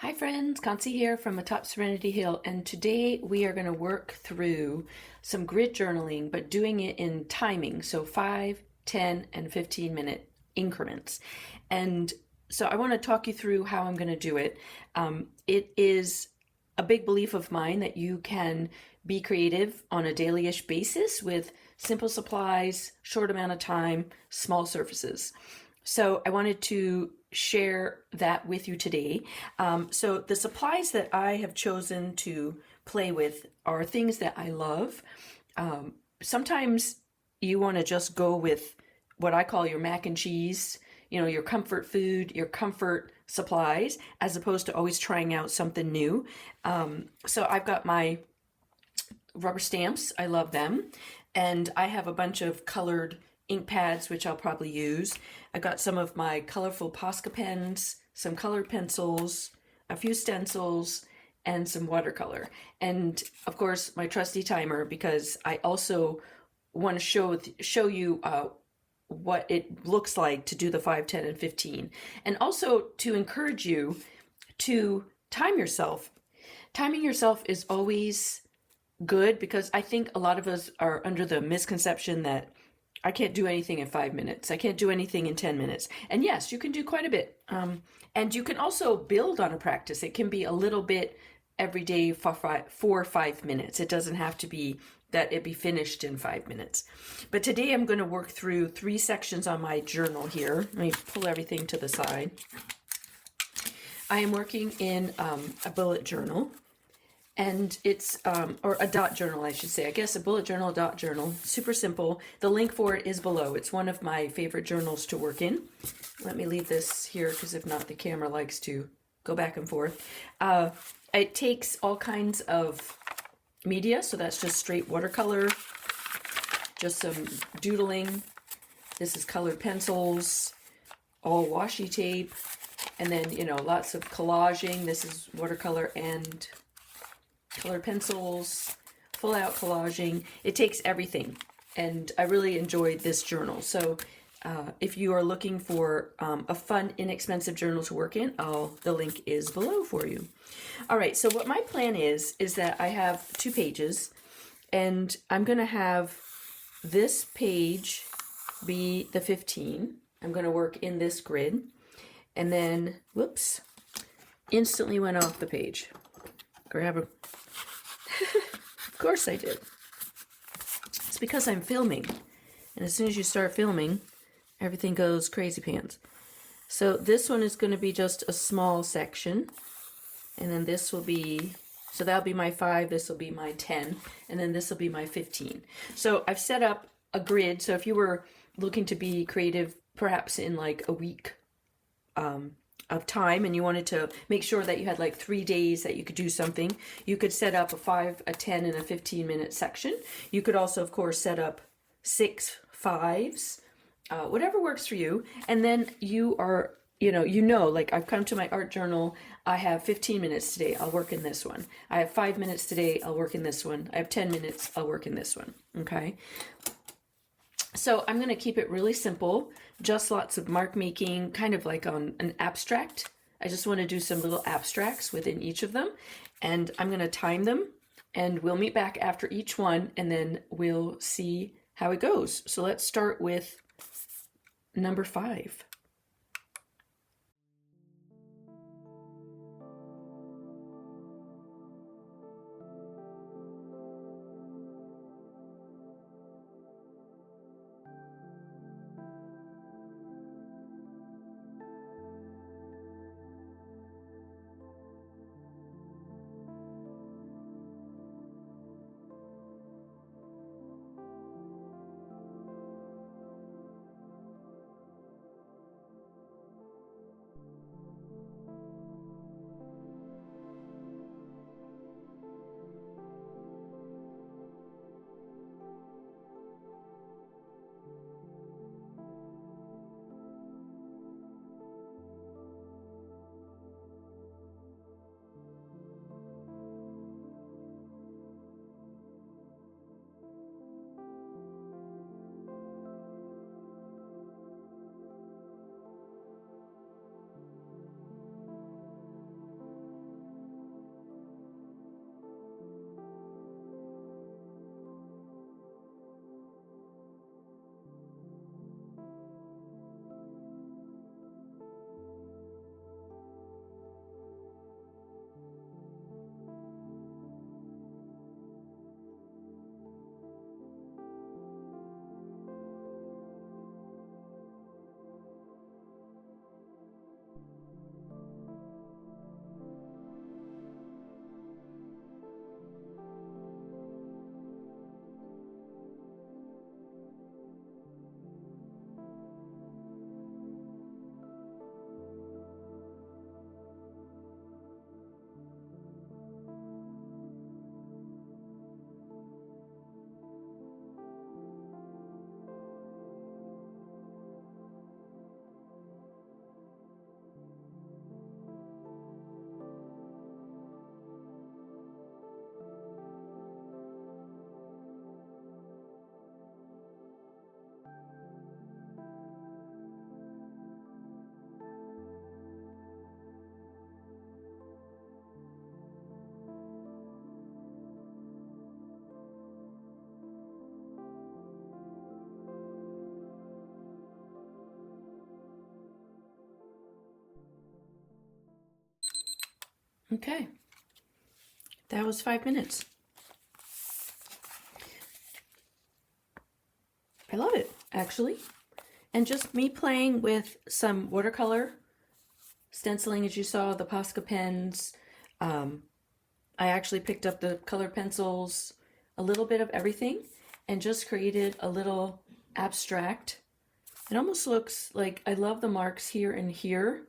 Hi friends, Concy here from Atop Serenity Hill, and today we are going to work through some grid journaling, but doing it in timing, so 5, 10, and 15-minute increments. And so I want to talk you through how I'm going to do it. It is a big belief of mine that you can be creative on a daily-ish basis with simple supplies, short amount of time, small surfaces. So I wanted to share that with you today. So the supplies that I have chosen to play with are things that I love. Sometimes you want to just go with what I call your mac and cheese, your comfort food, your comfort supplies, as opposed to always trying out something new. So I've got my rubber stamps. I love them. And I have a bunch of colored ink pads, which I'll probably use. I got some of my colorful Posca pens, some colored pencils, a few stencils, and some watercolor. And of course, my trusty timer, because I also want to show you what it looks like to do the 5, 10, and 15. And also to encourage you to time yourself. Timing yourself is always good because I think a lot of us are under the misconception that I can't do anything in 5 minutes. I can't do anything in 10 minutes. And yes, you can do quite a bit. And you can also build on a practice. It can be a little bit every day for 5 minutes. It doesn't have to be that it be finished in 5 minutes. But today I'm going to work through 3 sections on my journal here. Let me pull everything to the side. I am working in a bullet journal. And it's, or a dot journal, I should say. I guess a bullet journal, dot journal. Super simple. The link for it is below. It's one of my favorite journals to work in. Let me leave this here because if not, the camera likes to go back and forth. It takes all kinds of media. So that's just straight watercolor, just some doodling. This is colored pencils, all washi tape, and then, lots of collaging. This is watercolor and colored pencils, full out collaging. It takes everything, and I really enjoyed this journal. So if you are looking for a fun, inexpensive journal to work in, the link is below for you. All right, so what my plan is that I have 2 pages, and I'm going to have this page be the 15. I'm going to work in this grid, and then, whoops, instantly went off the page. Grab a Of course I did. It's because I'm filming. And as soon as you start filming, everything goes crazy pants. So this one is going to be just a small section. And then this will be, so that'll be my 5, this will be my 10, and then this will be my 15. So I've set up a grid. So if you were looking to be creative, perhaps in like a week, of time, and you wanted to make sure that you had like 3 days that you could do something, you could set up a 5, a 10, and a 15-minute section. You could also, of course, set up 6 5s, whatever works for you. And then you are, like I've come to my art journal. I have 15 minutes today. I'll work in this one. I have 5 minutes today. I'll work in this one. I have 10 minutes. I'll work in this one. Okay. So I'm going to keep it really simple, just lots of mark making, kind of like on an abstract. I just want to do some little abstracts within each of them, and I'm going to time them, and we'll meet back after each one, and then we'll see how it goes. So let's start with number 5. Okay, that was 5 minutes. I love it, actually. And just me playing with some watercolor, stenciling as you saw, the Posca pens. I actually picked up the colored pencils, a little bit of everything, and just created a little abstract. It almost looks like, I love the marks here and here.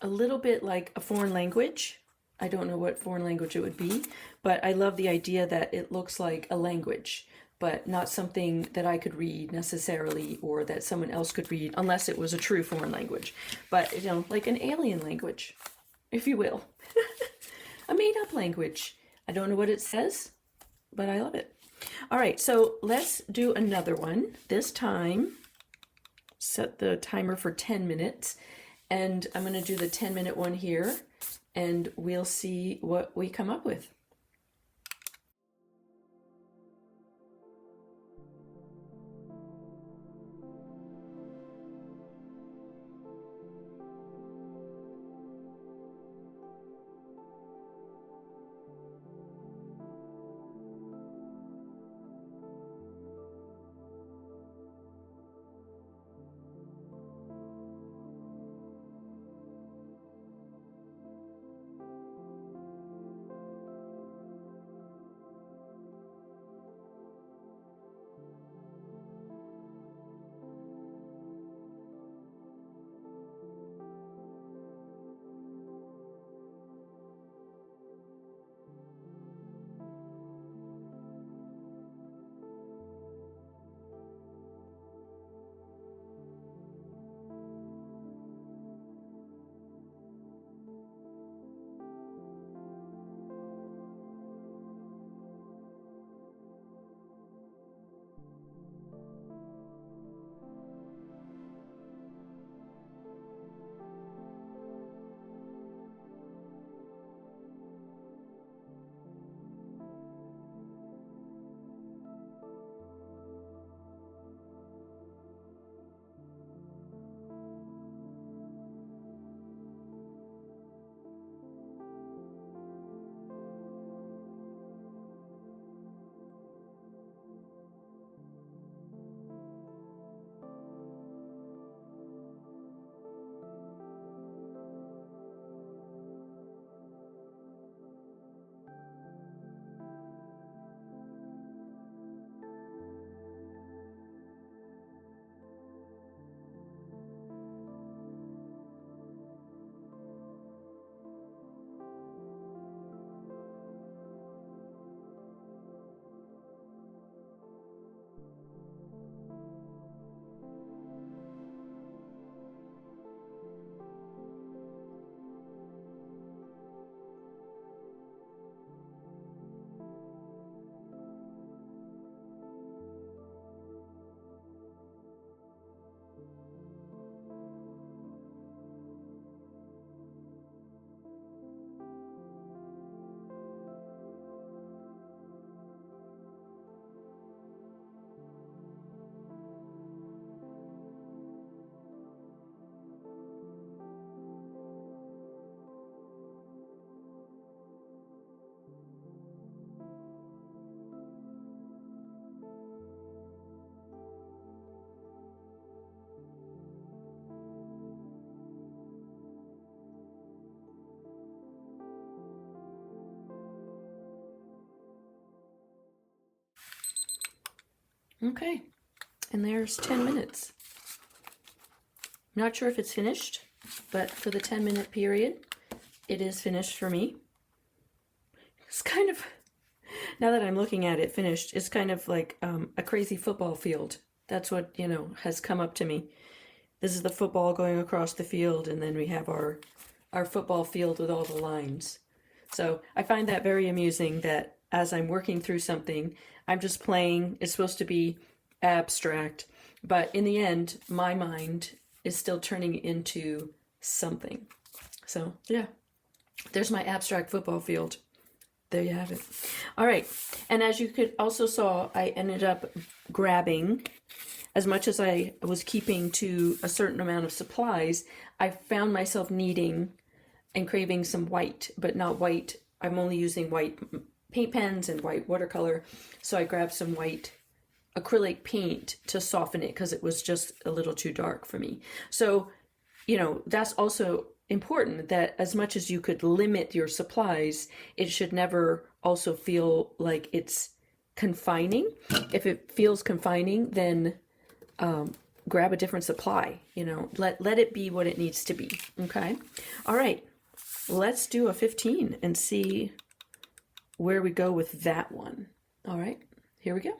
A little bit like a foreign language. I don't know what foreign language it would be, but I love the idea that it looks like a language, but not something that I could read necessarily or that someone else could read unless it was a true foreign language. But, you know, like an alien language, if you will. A made-up language. I don't know what it says, but I love it. All right, so let's do another one. This time, set the timer for 10 minutes. And I'm going to do the 10-minute one here, and we'll see what we come up with. Okay, and there's 10 minutes. I'm not sure if it's finished, but for the 10-minute period, it is finished for me. It's kind of, now that I'm looking at it finished, it's kind of like a crazy football field. That's what, you know, has come up to me. This is the football going across the field, and then we have our football field with all the lines. So I find that very amusing that as I'm working through something, I'm just playing. It's supposed to be abstract, but in the end, my mind is still turning into something. So yeah, there's my abstract football field. There you have it. All right, and as you could also saw, I ended up grabbing, as much as I was keeping to a certain amount of supplies, I found myself needing and craving some white, but not white. I'm only using white paint pens and white watercolor. So I grabbed some white acrylic paint to soften it because it was just a little too dark for me. So, you know, that's also important, that as much as you could limit your supplies, it should never also feel like it's confining. If it feels confining, then grab a different supply, you know, let it be what it needs to be. Okay. All right. Let's do a 15 and see where we go with that one. All right, here we go.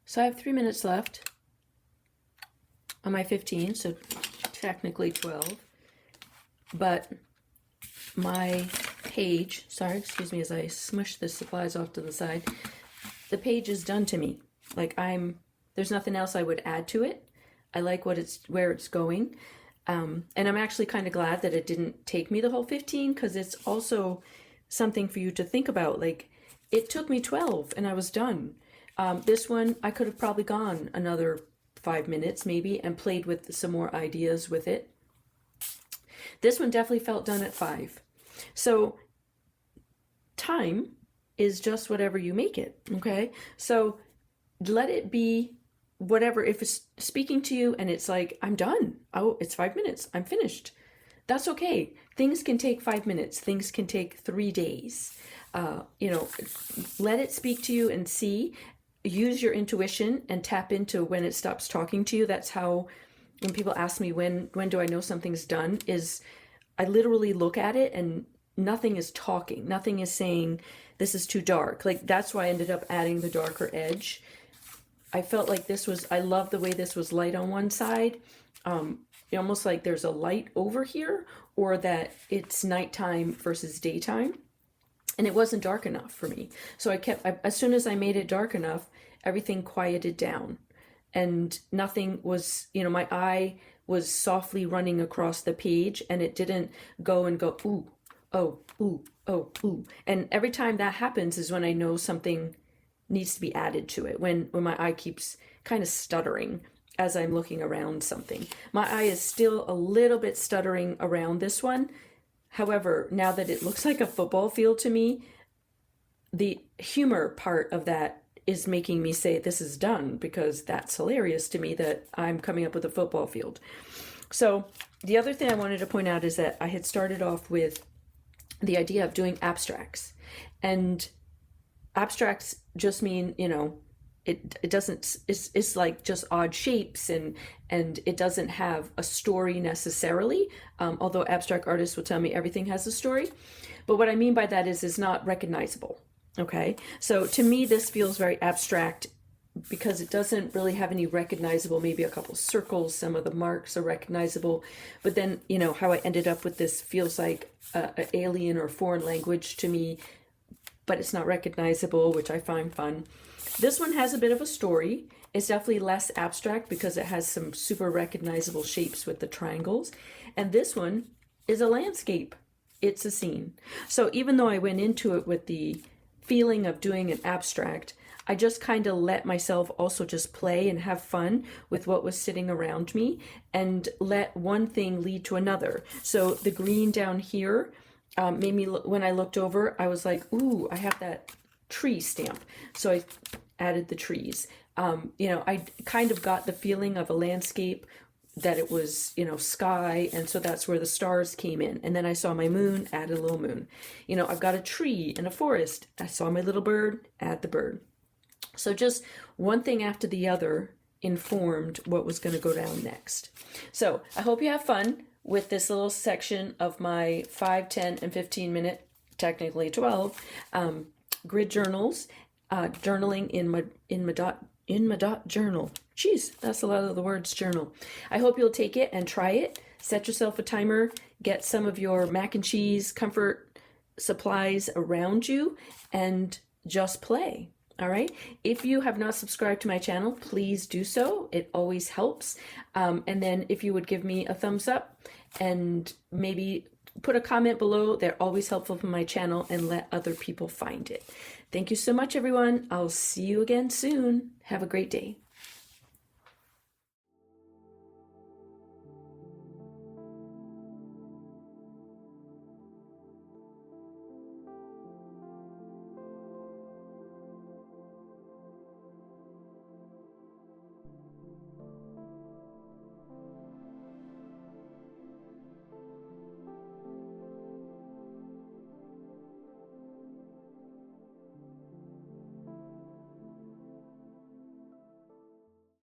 So I have 3 minutes left on my 15, so technically 12. But my page, sorry, excuse me as I smush the supplies off to the side, the page is done to me. Like there's nothing else I would add to it. I like where it's going. And I'm actually kind of glad that it didn't take me the whole 15, because it's also something for you to think about. Like, it took me 12 and I was done. This one, I could have probably gone another 5 minutes maybe and played with some more ideas with it. This one definitely felt done at 5. So time is just whatever you make it, okay? So let it be whatever. If it's speaking to you and it's like, I'm done. Oh, it's 5 minutes. I'm finished. That's okay. Things can take 5 minutes. Things can take 3 days. Let it speak to you and see. Use your intuition and tap into when it stops talking to you. That's how, when people ask me when do I know something's done, is I literally look at it and nothing is talking. Nothing is saying this is too dark. Like, that's why I ended up adding the darker edge. I felt like I love the way this was light on one side. Almost like there's a light over here, or that it's nighttime versus daytime. And it wasn't dark enough for me. So as soon as I made it dark enough, everything quieted down. And nothing was, my eye was softly running across the page, and it didn't go and go, ooh, oh, ooh, oh, ooh. And every time that happens is when I know something needs to be added to it, when my eye keeps kind of stuttering as I'm looking around something. My eye is still a little bit stuttering around this one. However, now that it looks like a football field to me, the humor part of that is making me say this is done, because that's hilarious to me that I'm coming up with a football field. So the other thing I wanted to point out is that I had started off with the idea of doing abstracts, and abstracts just mean, it doesn't, it's like just odd shapes, and it doesn't have a story necessarily, although abstract artists will tell me everything has a story. But what I mean by that is it's not recognizable. Okay, so to me this feels very abstract because it doesn't really have any recognizable, maybe a couple circles, some of the marks are recognizable, but then how I ended up with this feels like an alien or foreign language to me, but it's not recognizable, which I find fun. This one has a bit of a story. It's definitely less abstract because it has some super recognizable shapes with the triangles. And this one is a landscape. It's a scene. So even though I went into it with the feeling of doing an abstract, I just kind of let myself also just play and have fun with what was sitting around me and let one thing lead to another. So the green down here made me, when I looked over, I was like, ooh, I have that tree stamp. So I added the trees. I kind of got the feeling of a landscape, that it was, sky. And so that's where the stars came in. And then I saw my moon, add a little moon. I've got a tree and a forest. I saw my little bird, add the bird. So just one thing after the other informed what was going to go down next. So I hope you have fun with this little section of my 5, 10, and 15 minute, technically 12, grid journals, journaling in my dot journal. Jeez, that's a lot of the words, journal. I hope you'll take it and try it. Set yourself a timer, get some of your mac and cheese comfort supplies around you, and just play. All right. If you have not subscribed to my channel, please do so. It always helps. And then if you would give me a thumbs up and maybe put a comment below, they're always helpful for my channel, and let other people find it. Thank you so much, everyone. I'll see you again soon. Have a great day.